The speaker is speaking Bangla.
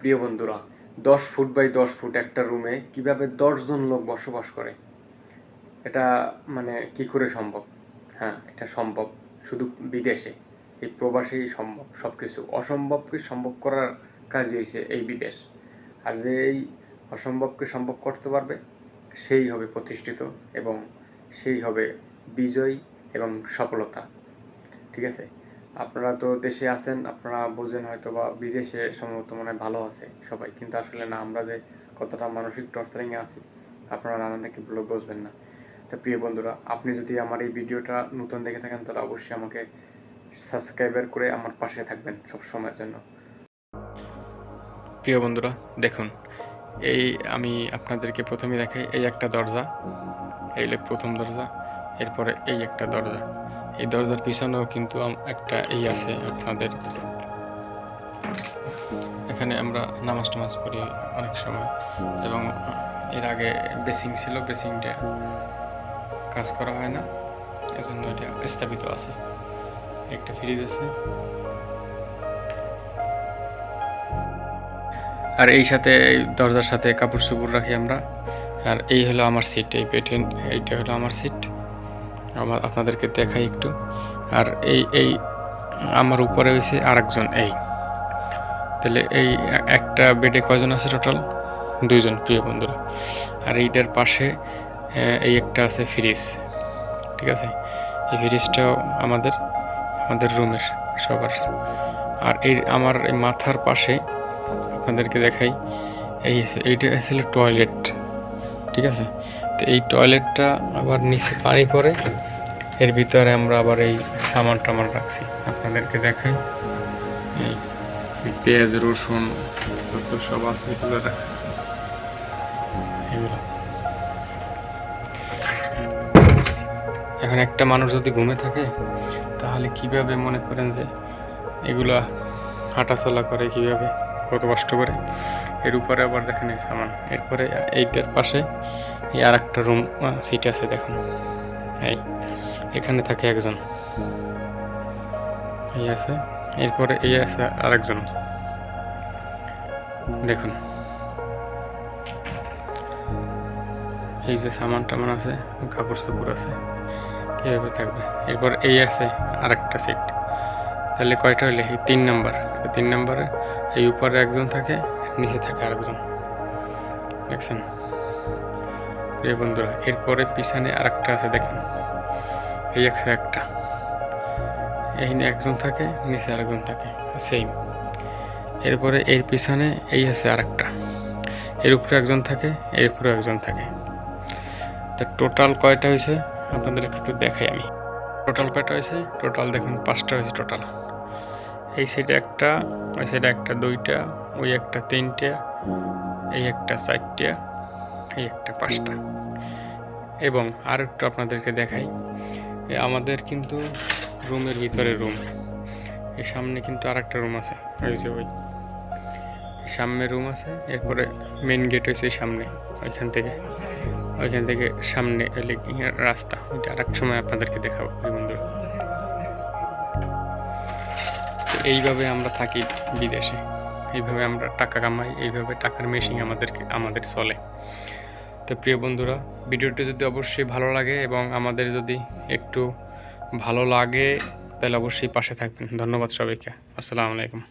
প্রিয় বন্ধুরা, 10 ফুট বাই 10 ফুট একটা রুমে কিভাবে 10 জন লোক বসবাস করে, এটা মানে কি করে সম্ভব? হ্যাঁ, এটা সম্ভব শুধু বিদেশে। এই প্রবাসেই সম্ভব সব কিছু। অসম্ভবকে সম্ভব করার কাজই হয়েছে এই বিদেশ। আর যে এই অসম্ভবকে সম্ভব করতে পারবে সেই হবে প্রতিষ্ঠিত এবং সেই হবে বিজয় এবং সফলতা। ঠিক আছে? আপনারা তো দেশে আছেন, আপনারা বোঝেন হয়তো, বা বিদেশে সম্ভবত মনে হয় ভালো আছে সবাই, কিন্তু আসলে না, আমরা যে কতটা মানসিক টর্চারিংয়ে আছি আপনারা আমাদেরকে ভুলে বুঝবেন না। তো প্রিয় বন্ধুরা, আপনি যদি আমার এই ভিডিওটা নতুন দেখে থাকেন তাহলে অবশ্যই আমাকে সাবস্ক্রাইবার করে আমার পাশে থাকবেন সব সময়ের জন্য। প্রিয় বন্ধুরা, দেখুন, এই আমি আপনাদেরকে প্রথমে দেখাই, এই একটা দরজা, এই প্রথম দরজা, এরপরে এই একটা দরজা। এই দরজার পিছনেও কিন্তু একটা আছে আপনাদের, এখানে আমরা নামাজ টামাজ পড়ি অনেক সময়, এবং এর আগে বেসিং ছিল, বেসিংটা কাজ করা হয় না, এজন্য এটা স্থাপিত আছে। একটা ফ্রিজ আছে, আর এই সাথে এই দরজার সাথে কাপড় চোপড় রাখি আমরা। আর এই হলো আমার সিট, এইটা হলো আমার সিট, আপনাদেরকে দেখাই একটু। আর এই আমার উপরে হয়েছে আরেকজন। এই তাহলে এই একটা বেডে কয়জন আছে? টোটাল 2জন, প্রিয় বন্ধুরা। আর এইটার পাশে এই একটা আছে ফ্রিজ। ঠিক আছে, এই ফ্রিজটাও আমাদের রুমের সবার। আর আমার মাথার পাশে আপনাদেরকে দেখাই, এইটা আসলে টয়লেট। ঠিক আছে, তো এই টয়লেটটা আবার নিচে পানি পড়ে, এর ভিতরে আমরা আবার এই সামান টামান রাখছি, আপনাদেরকে দেখাই। এই পেঁয়াজ রসুন সব আছে এগুলো রাখা, এগুলো। এখন একটা মানুষ যদি ঘুমে থাকে তাহলে কিভাবে মনে করেন যে এগুলা হাঁটাচলা করে, কিভাবে কত কষ্ট করে। এর উপরে আবার দেখেন এই সামান। এরপরে এইটার পাশে এই আর একটা রুম সিট আছে, দেখুন। এখানে থাকে একজন, এই আছে। এরপরে এই আছে আরেকজন, দেখুন। এই যে সামান টামান আছে, কাপড় চোপড় আছে, কীভাবে থাকবে। এরপর এই আছে আরেকটা সিট। তাহলে কয়টা হইলে? এই 3 নাম্বার। 3 নাম্বারে এই উপরে একজন থাকে, নিচে থাকে আরেকজন, দেখছেন প্রিয় বন্ধুরা। এরপরে পিছনে আরেকটা আছে, দেখেন। এই একটা, এই একজন থাকে, নিচে আরেকজন থাকে, সেম। এরপরে এর পিছনে এই আছে আরেকটা, এর উপরে একজন থাকে, এর উপরে একজন থাকে। তা টোটাল কয়টা হয়েছে আপনাদের একটু দেখাই আমি। টোটাল কয়টা হয়েছে? টোটাল দেখুন 5টা হয়েছে টোটাল। এই সাইডে একটা, ওই সাইডে একটা, 2টা, ওই একটা 3টে, এই একটা 4টে, এই একটা 5টা। এবং আর একটু আপনাদেরকে দেখাই, আমাদের কিন্তু রুমের ভিতরে রুম, এই সামনে কিন্তু আর একটা রুম আছে, ওই যে ওই সামনে রুম আছে। এরপরে মেন গেট হয়েছে সামনে, ওইখান থেকে সামনে রাস্তা, ওইটা আর এক সময় আপনাদেরকে দেখাবো বন্ধুরা। এইভাবে আমরা থাকি বিদেশে, এইভাবে আমরা টাকা কামাই, এইভাবে টাকার মেশিন আমাদের চলে। তো প্রিয় বন্ধুরা, ভিডিওটি যদি অবশ্যই ভালো লাগে এবং আমাদের যদি একটু ভালো লাগে তাহলে অবশ্যই পাশে থাকবেন। ধন্যবাদ সবাইকে। আসসালামু আলাইকুম।